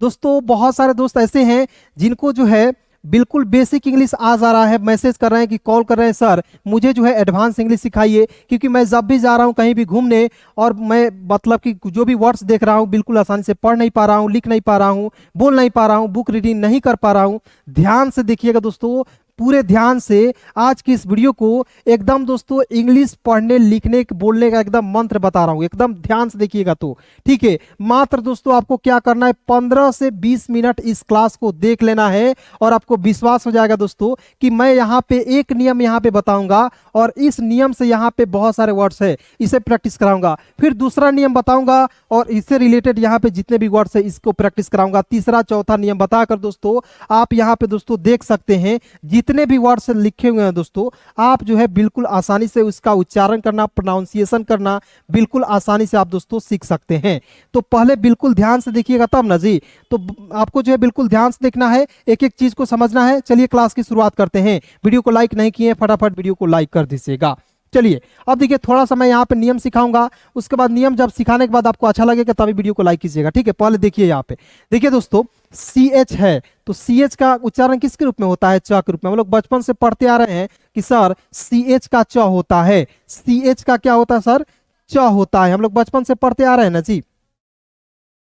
दोस्तों बहुत सारे दोस्त ऐसे हैं जिनको जो है बिल्कुल बेसिक इंग्लिश आ जा रहा है, मैसेज कर रहे हैं कि कॉल कर रहे हैं सर मुझे जो है एडवांस इंग्लिश सिखाइए, क्योंकि मैं जब भी जा रहा हूँ कहीं भी घूमने और मैं मतलब कि जो भी वर्ड्स देख रहा हूँ बिल्कुल आसानी से पढ़ नहीं पा रहा हूँ, लिख नहीं पा रहा हूँ, बोल नहीं पा रहा हूँ, बुक रीडिंग नहीं कर पा रहा हूँ। ध्यान से देखिएगा दोस्तों, पूरे ध्यान से आज की इस वीडियो को एकदम दोस्तों इंग्लिश पढ़ने लिखने बोलने का एकदम मंत्र बता रहा हूं, एकदम ध्यान से देखिएगा तो ठीक है। मात्र दोस्तों आपको क्या करना है, 15 से 20 मिनट इस क्लास को देख लेना है और आपको विश्वास हो जाएगा दोस्तों कि मैं यहाँ पे एक नियम यहाँ पे बताऊंगा और इस नियम से यहाँ पे बहुत सारे वर्ड्स है इसे प्रैक्टिस कराऊंगा, फिर दूसरा नियम बताऊंगा और इससे रिलेटेड यहाँ पे जितने भी वर्ड्स है इसको प्रैक्टिस कराऊंगा, तीसरा चौथा नियम बताकर दोस्तों आप यहाँ पे दोस्तों देख सकते हैं जितने भी वर्ड्स लिखे हुए हैं दोस्तों आप जो है बिल्कुल आसानी से उसका उच्चारण करना, प्रोनाउंसिएशन करना बिल्कुल आसानी से आप दोस्तों सीख सकते हैं। तो पहले बिल्कुल ध्यान से देखिएगा तब ना जी, तो आपको जो है बिल्कुल ध्यान से देखना है, एक एक चीज को समझना है। चलिए क्लास की शुरुआत करते हैं। वीडियो को लाइक नहीं किए फटाफट वीडियो को लाइक कर दीजिएगा। चलिए अब देखिए थोड़ा सा मैं यहाँ पे नियम सिखाऊंगा, उसके बाद नियम जब सिखाने के बाद आपको अच्छा लगेगा तभी वीडियो को लाइक कीजिएगा, ठीक है। पहले देखिए यहाँ पे देखिए दोस्तों CH है तो CH का उच्चारण किसके रूप में होता है, च के रूप में। हम लोग बचपन से पढ़ते आ रहे हैं कि सर CH का च होता है, CH का क्या होता है सर, च होता है। हम लोग बचपन से पढ़ते आ रहे हैं ना जी।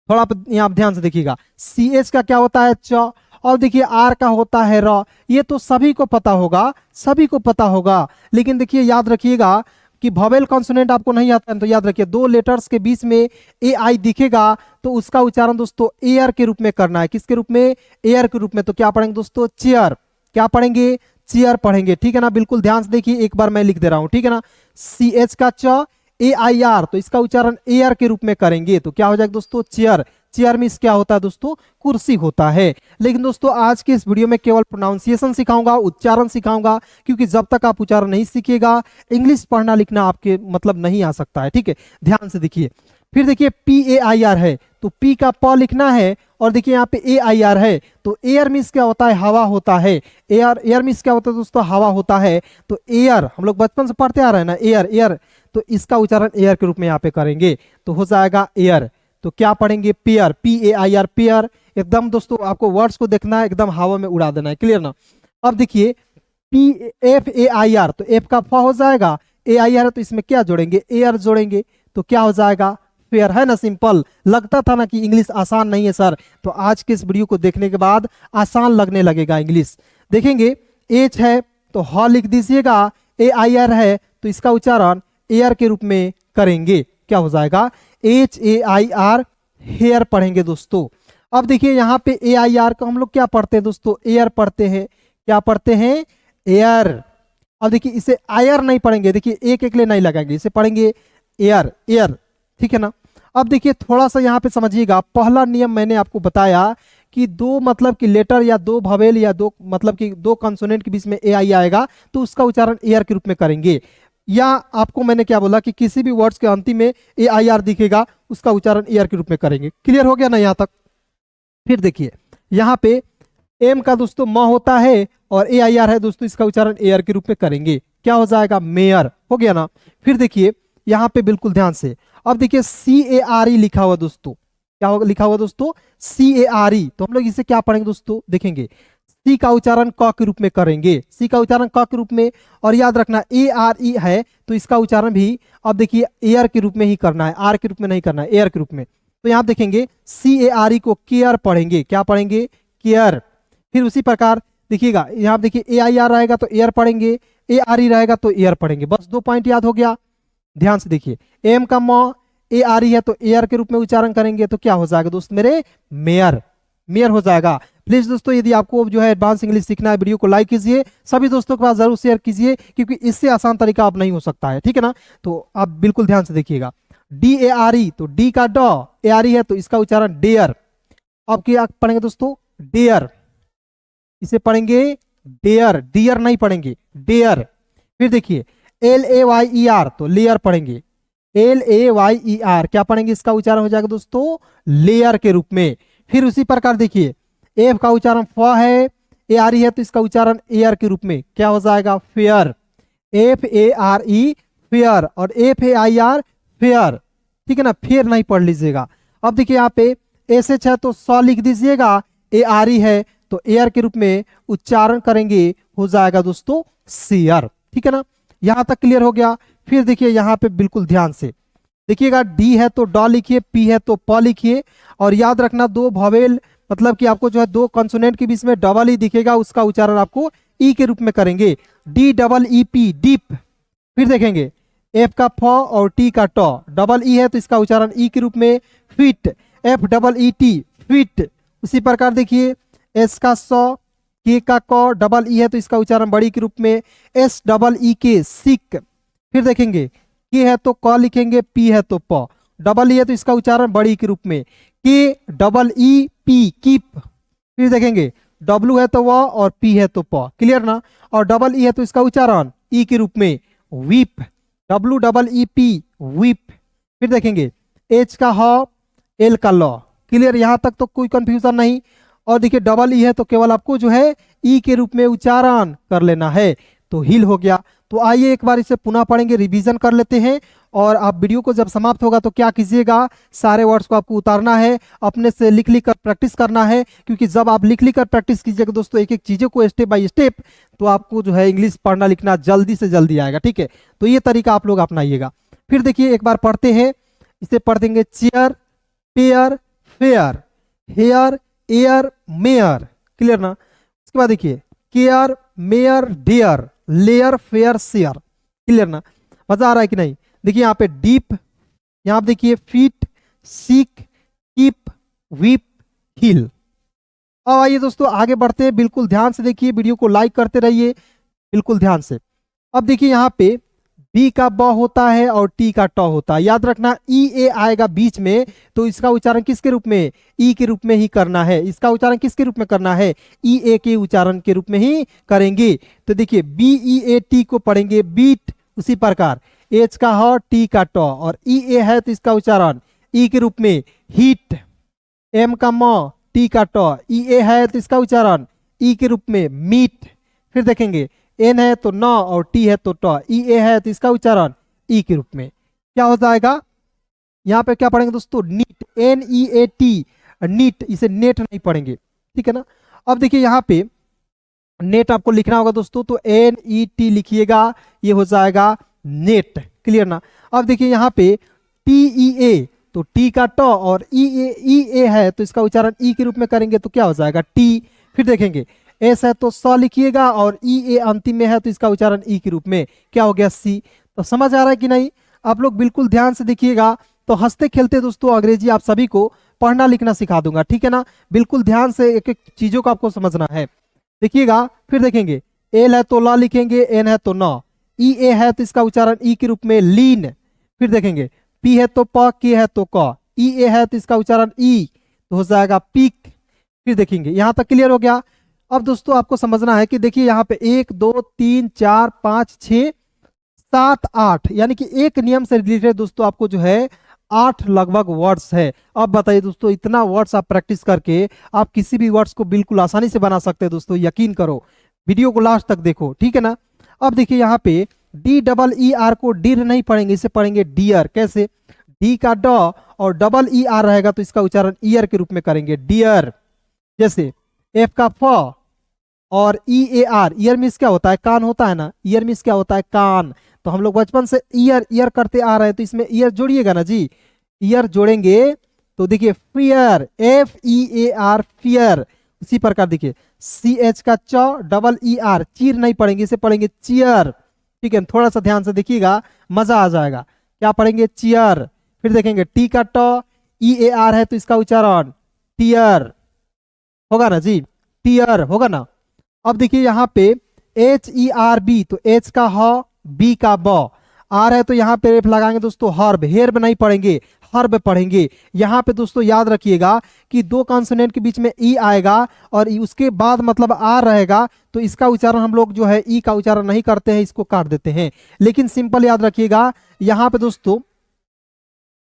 थोड़ा आप यहाँ ध्यान से देखिएगा, CH का क्या होता है च, और देखिए R का होता है र। ये तो सभी को पता होगा, सभी को पता होगा, लेकिन देखिए याद रखिएगा कि वोवेल कॉन्सोनेंट आपको नहीं आता है तो याद रखिए दो लेटर्स के बीच में AI दिखेगा तो उसका उच्चारण दोस्तों एयर के रूप में करना है। किसके रूप में, एयर के रूप में। तो क्या पढ़ेंगे दोस्तों, चेयर। क्या पढ़ेंगे, चेयर पढ़ेंगे, ठीक है ना। बिल्कुल ध्यान से देखिए, एक बार मैं लिख दे रहा हूं, ठीक है ना। CH का च AIR तो इसका उच्चारण एयर के रूप में करेंगे तो क्या हो जाएगा दोस्तों, चेयर। चेयर मींस क्या होता है दोस्तों, कुर्सी होता है। लेकिन दोस्तों आज के इस वीडियो में केवल प्रोनाउंसिएशन सिखाऊंगा, उच्चारण सिखाऊंगा, क्योंकि जब तक आप उच्चारण नहीं सीखिएगा इंग्लिश पढ़ना लिखना आपके मतलब नहीं आ सकता है, ठीक है। ध्यान से देखिए, फिर देखिए PAIR है तो P का प लिखना है और देखिए यहाँ पे AIR है तो एयर मींस क्या होता है, हवा होता है। एयर, एयर मींस क्या होता है दोस्तों, हवा होता है। तो एयर हम लोग बचपन से पढ़ते आ रहे हैं ना, एयर एयर, तो इसका उच्चारण एयर के रूप में यहाँ पे करेंगे तो हो जाएगा एयर। तो क्या पढ़ेंगे, पेयर, PAIR, पेयर। एकदम दोस्तों आपको वर्ड्स को देखना है, एकदम हवा में उड़ा देना है, क्लियर ना। अब देखिए FAIR तो F का फ हो जाएगा, AIR है तो इसमें क्या जोड़ेंगे, एयर जोड़ेंगे तो क्या हो जाएगा, फेयर। है ना, सिंपल। लगता था ना कि इंग्लिश आसान नहीं है सर, तो आज के इस वीडियो को देखने के बाद आसान लगने लगेगा इंग्लिश। देखेंगे H है तो ह लिख दीजिएगा, AIR है तो इसका उच्चारण एयर के रूप में करेंगे, क्या हो जाएगा HAIR, हेयर पढ़ेंगे दोस्तों। अब देखिए यहाँ पे AIR को हम लोग क्या पढ़ते हैं दोस्तों, एयर पढ़ते हैं। क्या पढ़ते हैं, एयर। अब देखिए इसे आयर नहीं पढ़ेंगे, देखिए एक एक ले नहीं लगाएंगे, इसे पढ़ेंगे एयर, एयर, ठीक है ना। अब देखिए थोड़ा सा यहाँ पे समझिएगा, पहला नियम मैंने आपको बताया कि दो मतलब कि लेटर या दो भवेल या दो मतलब कि दो कंसोनेंट के बीच में AI आएगा तो उसका उच्चारण एयर के रूप में करेंगे। या आपको मैंने क्या बोला कि किसी भी वर्ड्स के अंतिम में AIR दिखेगा उसका उच्चारण एयर के रूप में करेंगे। क्लियर हो गया ना यहाँ तक। फिर देखिए यहाँ पे M का दोस्तों म होता है और AIR है दोस्तों, इसका उच्चारण एयर के रूप में करेंगे, क्या हो जाएगा, मेयर। हो गया ना। फिर देखिए यहाँ पे बिल्कुल ध्यान से, अब देखिए CARE लिखा हुआ दोस्तों, क्या होगा लिखा हुआ दोस्तों, CARE। तो हम लोग इसे क्या पढ़ेंगे दोस्तों, देखेंगे C का उच्चारण क के रूप में करेंगे, C का उच्चारण क के रूप में। और याद रखना ARE है तो इसका उच्चारण भी अब देखिए एयर के रूप में ही करना है, आर के रूप में नहीं करना है, एयर के रूप में। तो यहाँ देखेंगे CARE को केयर पढ़ेंगे, क्या पढ़ेंगे, केयर। फिर उसी प्रकार देखिएगा यहाँ देखिए AIR रहेगा तो एयर पढ़ेंगे, ARE रहेगा तो एयर पढ़ेंगे। बस 2 पॉइंट याद हो गया। ध्यान से देखिए, M का म ARE है तो एयर के रूप में उच्चारण करेंगे तो क्या हो जाएगा दोस्त मेरे, मेयर, मेयर हो जाएगा। प्लीज दोस्तों यदि आपको जो है एडवांस इंग्लिश सीखना है वीडियो को लाइक कीजिए, सभी दोस्तों के पास जरूर शेयर कीजिए, क्योंकि इससे आसान तरीका अब नहीं हो सकता है, ठीक है ना। तो आप बिल्कुल ध्यान से देखिएगा, DARE तो D का ड, ARE है तो इसका उच्चारण डेयर। अब क्या पढ़ेंगे दोस्तों, डेयर, इसे पढ़ेंगे डेयर, डियर नहीं पढ़ेंगे, डेयर। फिर देखिए LAYER तो लेयर पढ़ेंगे, LAYER क्या पढ़ेंगे, इसका उच्चारण हो जाएगा दोस्तों लेयर के रूप में। फिर उसी प्रकार देखिए F का उच्चारण फ है, ARE है तो इसका उच्चारण एयर के रूप में, क्या हो जाएगा, फेयर, FARE फेयर, और FAIR फेयर, ठीक है ना, फेयर नहीं पढ़ लीजिएगा। अब देखिए यहाँ पे एस एच है तो सौ लिख दीजिएगा, ए आर ई है तो एयर के रूप में उच्चारण करेंगे, हो जाएगा दोस्तों शेयर। ठीक है ना, यहां तक क्लियर हो गया। फिर देखिए यहाँ पे बिल्कुल ध्यान से देखिएगा, डी है तो ड लिखिए, पी है तो प लिखिए, और याद रखना दो वॉवेल मतलब कि आपको जो है दो कॉन्सोनेंट के बीच में डबल ई दिखेगा, उसका उच्चारण आपको ई के रूप में करेंगे, D double E P, deep. फिर देखेंगे एफ का फ और टी का ट, डबल ई है तो इसका उच्चारण ई के रूप में fit, F double E T, fit. उसी प्रकार देखिए एस का स, के का क, डबल ई है तो इसका उच्चारण बड़ी के रूप में एस डबल ई के, सिक। फिर देखेंगे के है तो क लिखेंगे, पी है तो प, डबल ई है तो इसका उच्चारण बड़ी के रूप में के डबल ई पी, कीप। फिर देखेंगे डब्लू है तो व और पी है तो प, क्लियर ना, और डबल ई है तो इसका उच्चारण ई के रूप में weep, W double E P, weep. फिर देखेंगे एच का ह, एल का ल, क्लियर, यहां तक तो कोई कंफ्यूजन नहीं। और देखिए डबल ई है तो केवल आपको जो है ई के रूप में उच्चारण कर लेना है, तो हिल हो गया। तो आइए एक बार इसे पुनः पढ़ेंगे, रिवीजन कर लेते हैं। और आप वीडियो को जब समाप्त होगा तो क्या कीजिएगा, सारे वर्ड्स को आपको उतारना है, अपने से लिख लिख कर प्रैक्टिस करना है, क्योंकि जब आप लिख लिख कर प्रैक्टिस कीजिएगा दोस्तों एक एक चीज़ों को स्टेप बाय स्टेप, तो आपको जो है इंग्लिश पढ़ना लिखना जल्दी से जल्दी आएगा। ठीक है, तो ये तरीका आप लोग अपनाइएगा। फिर देखिए एक बार पढ़ते हैं, इसे पढ़ देंगे, chair, pair, fair, hair, air, mayor, clear ना। उसके बाद देखिए care, mayor, dare, layer, fair, share, clear ना, मजा आ रहा है कि नहीं। देखिए यहाँ पे डीप, यहाँ पे देखिए फीट, सीक, कीप, वीप, हिल। अब आइए दोस्तों आगे बढ़ते हैं, बिल्कुल ध्यान से देखिए, वीडियो को लाइक करते रहिए बिल्कुल ध्यान से। अब देखिए यहाँ पे बी का ब होता है और टी का ट होता है, याद रखना ई ए आएगा बीच में, तो इसका उच्चारण किसके रूप में, ई के रूप में ही करना है। इसका उच्चारण किसके रूप में करना है, ई ए के उच्चारण के रूप में ही करेंगे। तो देखिए बी ई ए टी को पढ़ेंगे बीट, उसी प्रकार एच का ह, टी का ट, और ई ए है तो इसका उच्चारण ई के रूप में हीट, एम का म, टी का ट, ई ए है तो इसका उच्चारण ई के रूप में मीट। फिर देखेंगे एन है तो न और टी है तो ट, ई ए है तो इसका उच्चारण ई के रूप में क्या हो जाएगा। यहाँ पे क्या पढ़ेंगे दोस्तों, neat, N E A T, neat, इसे नेट नहीं पढ़ेंगे, ठीक है ना। अब देखिए यहाँ पे नेट आपको लिखना होगा दोस्तों, तो एन ई टी लिखिएगा, ये हो जाएगा नेट, क्लियर ना। अब देखिए यहाँ पे टी ई ए, तो टी का ट और ई ए है तो इसका उच्चारण ई के रूप में करेंगे, तो क्या हो जाएगा टी। फिर देखेंगे एस है तो स लिखिएगा, और ई ए अंतिम में है तो इसका उच्चारण ई के रूप में क्या हो गया, सी। तो समझ आ रहा है कि नहीं, आप लोग बिल्कुल ध्यान से देखिएगा। तो हंसते खेलते दोस्तों अंग्रेजी आप सभी को पढ़ना लिखना सिखा दूंगा, ठीक है ना। बिल्कुल ध्यान से एक एक चीजों को आपको समझना है, देखिएगा। फिर देखेंगे एल है तो ल लिखेंगे, एन है तो न, ई ए है तो इसका उच्चारण ई के रूप में लीन। फिर देखेंगे पी है तो प, के है तो क, ई ए है तो इसका उच्चारण ई, तो हो जाएगा पीक। फिर देखेंगे यहाँ तक क्लियर हो गया। अब दोस्तों आपको समझना है कि देखिए यहाँ पे 1 2 3 4 5 6 7 8, यानी कि एक नियम से रिलेटेड दोस्तों आपको जो है 8 लगभग वर्ड्स है। अब बताइए दोस्तों, इतना वर्ड्स आप प्रैक्टिस करके आप किसी भी वर्ड्स को बिल्कुल आसानी से बना सकते हैं दोस्तों, यकीन करो, वीडियो को लास्ट तक देखो, ठीक है ना। अब देखिए यहाँ पे डी डबल ई आर को डीर नहीं पढ़ेंगे, इसे पढ़ेंगे डियर। कैसे, डी का ड और डबल ई आर रहेगा तो इसका उच्चारण ईयर के रूप में करेंगे, डियर। जैसे एफ का फ और ई ए आर, ईयर मीन्स क्या होता है, कान होता है ना, ईयर मीन्स क्या होता है, कान। तो हम लोग बचपन से ईयर ईयर करते आ रहे हैं, तो इसमें ईयर जोड़िएगा ना जी, ईयर जोड़ेंगे तो देखिए fear, F E A R, fear. इसी प्रकार देखिए सी एच का च डबल ई आर, चीर नहीं पढ़ेंगे, इसे पढ़ेंगे चियर, ठीक है। थोड़ा सा ध्यान से देखिएगा, मजा आ जाएगा। क्या पढ़ेंगे, चियर। फिर देखेंगे टी का ट, ई ए आर है तो इसका उच्चारण टीयर होगा ना जी, टीयर होगा ना। अब देखिए यहाँ पे एच ई आर बी, तो एच का ह, बी का ब, आर है तो यहाँ पे एफ लगाएंगे दोस्तों, हर्ब, हेर्ब नहीं पढ़ेंगे, हर्ब पढ़ेंगे। यहाँ पे दोस्तों याद रखिएगा कि दो कॉन्सोनेंट के बीच में ई आएगा और उसके बाद मतलब आर रहेगा, तो इसका उच्चारण हम लोग जो है ई का उच्चारण नहीं करते हैं, इसको काट देते हैं। लेकिन सिंपल याद रखिएगा, यहाँ पे दोस्तों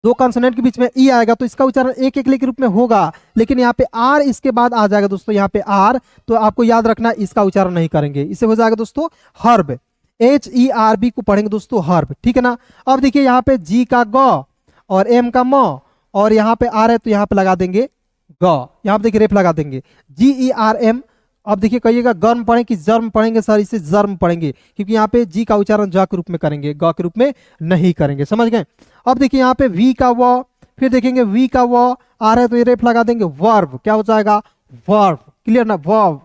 दो कॉन्सोनेंट के बीच में ई आएगा तो इसका उच्चारण एक एक के रूप में होगा, लेकिन यहाँ पे आर इसके बाद आ जाएगा दोस्तों, यहाँ पे आर, तो आपको याद रखना इसका उच्चारण नहीं करेंगे, इसे हो जाएगा दोस्तों herb, H E R B को पढ़ेंगे दोस्तों हर्ब, ठीक है ना। अब देखिए यहाँ पे जी का ग और एम का म और यहाँ पे आर है तो यहाँ पे लगा देंगे ग, यहाँ पे देखिए रेफ लगा देंगे, GERM। अब देखिए कहिएगा गर्म पढ़ें कि जर्म पढ़ेंगे सर, इसे जर्म पढ़ेंगे, क्योंकि यहाँ पे जी का उच्चारण ज के रूप में करेंगे, ग के रूप में नहीं करेंगे, समझ गए। अब देखिए यहाँ पे वी का व, फिर देखेंगे वी का व आ रहा है तो ये रेफ लगा देंगे, वर्ब क्या हो जाएगा, वर्ब, क्लियर ना, वर्ब,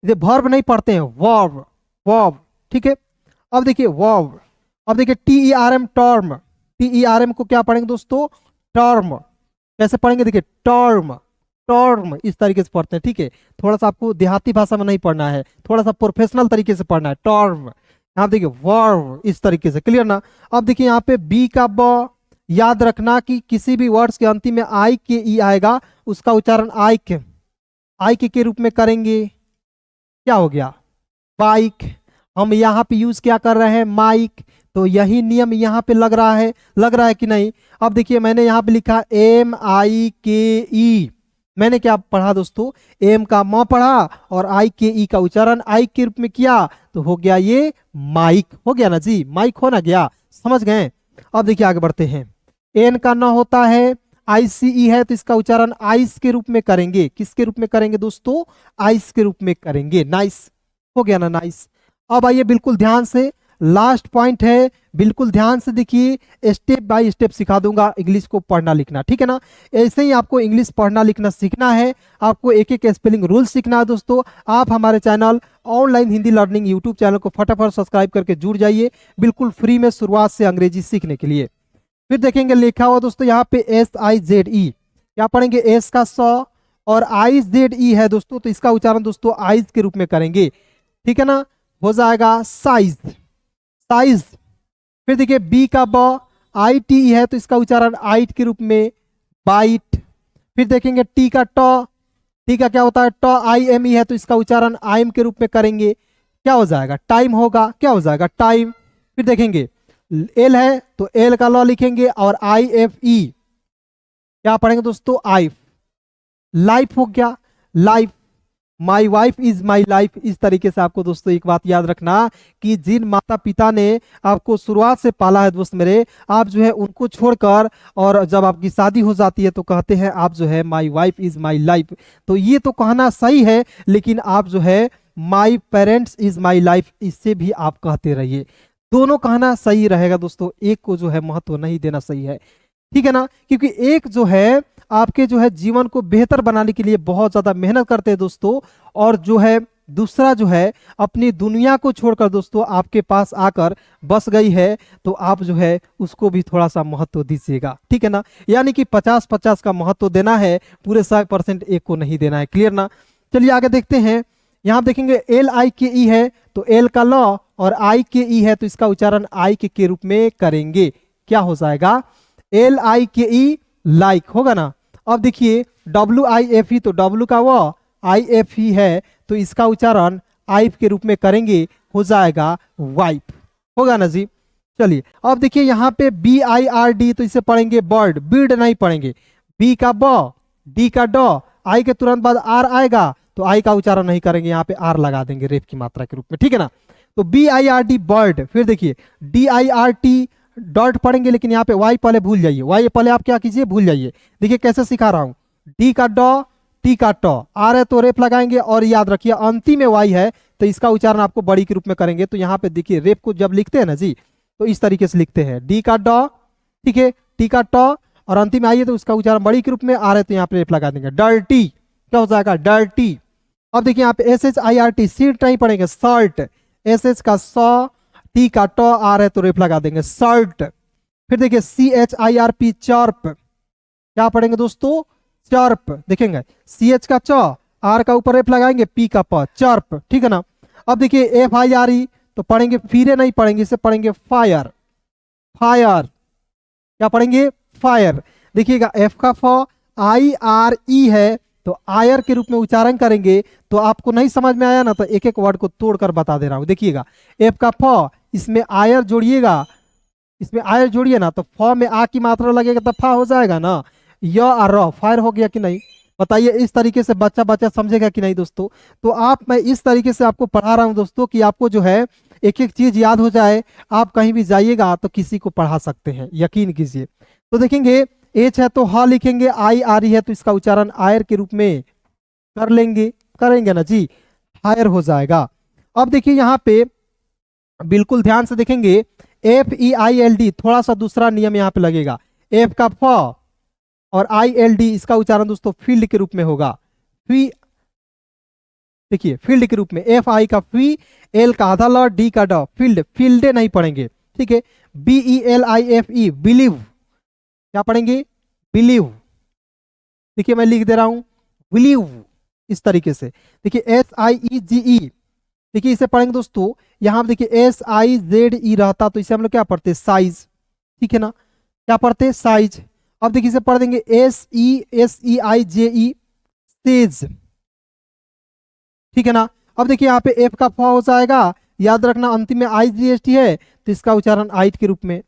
ये वर्ब नहीं पढ़ते हैं, वर्ब, वर्ब, ठीक है। अब देखिए वर्ब, अब देखिए TERM, टर्म, TERM को क्या पढ़ेंगे दोस्तों, टर्म, कैसे पढ़ेंगे, देखिए टर्म, टर्म इस तरीके से पढ़ते हैं, ठीक है। थोड़ा सा आपको देहाती भाषा में नहीं पढ़ना है, थोड़ा सा प्रोफेशनल तरीके से पढ़ना है, टर्म। यहाँ देखिए वर्ब इस तरीके से, क्लियर ना। अब देखिए यहाँ पे बी का ब, याद रखना कि किसी भी वर्ड्स के अंतिम में आई के ई आएगा, उसका उच्चारण आई के रूप में करेंगे, क्या हो गया, बाइक। हम यहाँ पे यूज क्या कर रहे हैं, माइक, तो यही नियम यहाँ पे लग रहा है कि नहीं। अब देखिए मैंने यहाँ पे लिखा MIKE, मैंने क्या पढ़ा दोस्तों, एम का म पढ़ा और IKE का उच्चारण आई के रूप में किया, तो हो गया ये माइक, हो गया ना जी, माइक हो ना गया, समझ गए। अब देखिए आगे बढ़ते हैं, एन का न होता है, ICE है, तो इसका उच्चारण आइस के रूप में करेंगे, किसके रूप में करेंगे दोस्तों, आइस के रूप में करेंगे, नाइस, हो गया ना, नाइस। अब आइए बिल्कुल ध्यान से, लास्ट पॉइंट है, बिल्कुल ध्यान से देखिए, स्टेप बाय स्टेप सिखा दूंगा इंग्लिश को पढ़ना लिखना, ठीक है ना। ऐसे ही आपको इंग्लिश पढ़ना लिखना सीखना है, आपको एक एक स्पेलिंग रूल सीखना है दोस्तों। आप हमारे channel online Hindi learning YouTube channel को फटाफट सब्सक्राइब करके जुड़ जाइए, बिल्कुल फ्री में शुरुआत से अंग्रेजी सीखने के लिए। फिर देखेंगे लिखा हुआ दोस्तों यहाँ पे SIZE, क्या पढ़ेंगे, एस का स और IZE है दोस्तों, तो इसका उच्चारण दोस्तों आइज के रूप में करेंगे, ठीक है ना, हो जाएगा साइज, साइज। फिर देखिए बी का ब, ITE है, तो इसका उच्चारण आइट के रूप में, बाइट। फिर देखेंगे टी का ट, टी का क्या होता है, IME है, तो इसका उच्चारण आइम के रूप में करेंगे, क्या हो जाएगा, टाइम होगा, क्या हो जाएगा, टाइम। फिर देखेंगे एल है, तो एल का लॉ लिखेंगे और IFE क्या पढ़ेंगे दोस्तों, आइफ, लाइफ हो गया, life, my wife is my life. इस तरीके से आपको दोस्तों एक बात याद रखना कि जिन माता पिता ने आपको शुरुआत से पाला है दोस्त मेरे, आप जो है उनको छोड़कर और जब आपकी शादी हो जाती है तो कहते हैं आप जो है my wife is my life, तो ये तो कहना सही है, लेकिन आप जो है my parents is my life, इससे भी आप कहते रहिए, दोनों कहना सही रहेगा दोस्तों, एक को जो है महत्व नहीं देना सही है, ठीक है ना। क्योंकि एक जो है आपके जो है जीवन को बेहतर बनाने के लिए बहुत ज्यादा मेहनत करते हैं दोस्तों, और जो है दूसरा जो है अपनी दुनिया को छोड़कर दोस्तों आपके पास आकर बस गई है, तो आप जो है उसको भी थोड़ा सा महत्व दीजिएगा, ठीक है ना। यानी कि 50-50 का महत्व देना है, पूरे 100% एक को नहीं देना है, क्लियर ना। चलिए आगे देखते हैं, यहाँ देखेंगे LIKE है, तो एल का लॉ और IKE है, तो इसका उच्चारण आई के रूप में करेंगे, क्या हो जाएगा, LIKE, लाइक, होगा ना। अब देखिए WIFE, तो W का वो IFE है, तो इसका उच्चारण आइफ के रूप में करेंगे, हो जाएगा वाइफ, होगा ना जी। चलिए अब देखिए यहाँ पे BIRD, तो इसे पढ़ेंगे बर्ड, बीड नहीं पढ़ेंगे, बी का ब, डी का ड, आई के तुरंत बाद आर आएगा, तो आई का उच्चारण नहीं करेंगे, यहाँ पे आर लगा देंगे रेफ की मात्रा के रूप में, ठीक है ना। तो BIRD बर्ड। फिर देखिए DIRT डॉट पढ़ेंगे, लेकिन यहाँ पे वाई पहले भूल जाइए, वाई पहले आप क्या कीजिए, भूल जाइए। देखिए कैसे सिखा रहा हूँ, डी का ड, टी का ट, आ रहे तो रेप लगाएंगे, और याद रखिए अंतिम में वाई है, तो इसका उच्चारण आपको बड़ी के रूप में करेंगे। तो यहाँ पे देखिए रेप को जब लिखते हैं ना जी, तो इस तरीके से लिखते हैं, डी का ड, ठीक है, टी का ट, और अंतिम में आइए तो उसका उच्चारण बड़ी के रूप में आ रहे, तो यहाँ पे रेप लगा देंगे, डर्टी, क्या हो जाएगा, डर्टी। अब देखिए यहाँ पे SHIRT, सीट नहीं पढ़ेंगे, शर्ट, SH का स, टी का ट आ रहे तो रेप लगा देंगे, शर्ट। फिर देखिए CHIRP, चर्प, क्या पढ़ेंगे दोस्तों, चर्प, देखेंगे CH का च, आर का ऊपर रेप लगाएंगे, पी का प, चर्प, ठीक है ना। अब देखिए FIRE, तो पढ़ेंगे, फिरे नहीं पढ़ेंगे, इसे पढ़ेंगे फायर, फायर, क्या पढ़ेंगे, फायर। देखिएगा F का फ, IRE है, तो आयर के रूप में उच्चारण करेंगे। तो आपको नहीं समझ में आया ना, तो एक एक वर्ड को तोड़कर बता दे रहा हूं। देखिएगा F का फ, इसमें आयर जोड़िएगा, इसमें आयर जोड़िए ना, तो फ में आ की मात्रा लगेगा तो फा हो जाएगा ना, य और र, फायर हो गया कि नहीं, बताइए। इस तरीके से बच्चा समझेगा कि नहीं दोस्तों। तो मैं इस तरीके से आपको पढ़ा रहा हूं दोस्तों कि आपको जो है एक एक चीज याद हो जाए, आप कहीं भी जाइएगा तो किसी को पढ़ा सकते हैं, यकीन कीजिए। तो देखेंगे एच है तो ह लिखेंगे, आई आ रही है तो इसका उच्चारण आयर के रूप में कर लेंगे, करेंगे ना जी, हायर हो जाएगा। अब देखिए यहाँ पे बिल्कुल ध्यान से देखेंगे, FEILD थोड़ा सा दूसरा नियम यहाँ पे लगेगा। एफ का फ और ILD इसका उच्चारण दोस्तों फील्ड के रूप में होगा। फी, देखिए फील्ड के रूप में, FI का फी, L का आधा ल, D का ड, फील्ड, फील्डे नहीं पढ़ेंगे, ठीक है। BELIFE बिलीव, क्या पढ़ेंगे, बिलीव। देखिए मैं लिख दे रहा हूं बिलीव, इस तरीके से। देखिए SIEGE, देखिए इसे पढ़ेंगे दोस्तों, यहां पे देखिए SIZE रहता तो इसे हम लोग क्या पढ़ते, साइज, ठीक है ना, क्या पढ़ते, साइज। अब देखिए इसे पढ़ देंगे SESEIJE, सेज, ठीक है ना। अब देखिए यहाँ पे एफ का फ हो जाएगा, याद रखना अंतिम में IGST है तो इसका उच्चारण आइट के रूप में,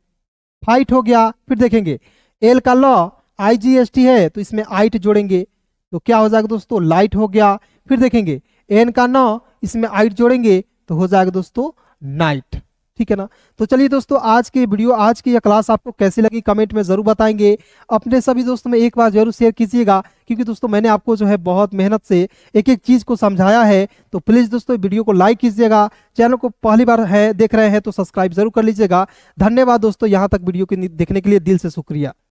फाइट हो गया। फिर देखेंगे एल का ल, IGST है तो इसमें आइट जोड़ेंगे तो क्या हो जाएगा दोस्तों, लाइट हो गया। फिर देखेंगे एन का न, इसमें आइट जोड़ेंगे तो हो जाएगा दोस्तों नाइट, ठीक है ना। तो चलिए दोस्तों, आज की वीडियो, आज की यह क्लास आपको कैसी लगी कमेंट में जरूर बताएंगे। अपने सभी दोस्तों में एक बार जरूर शेयर कीजिएगा, क्योंकि दोस्तों मैंने आपको जो है बहुत मेहनत से एक एक चीज को समझाया है। तो प्लीज दोस्तों वीडियो को लाइक कीजिएगा, चैनल को पहली बार है देख रहे हैं तो सब्सक्राइब जरूर कर लीजिएगा। धन्यवाद दोस्तों, यहाँ तक वीडियो को देखने के लिए दिल से शुक्रिया।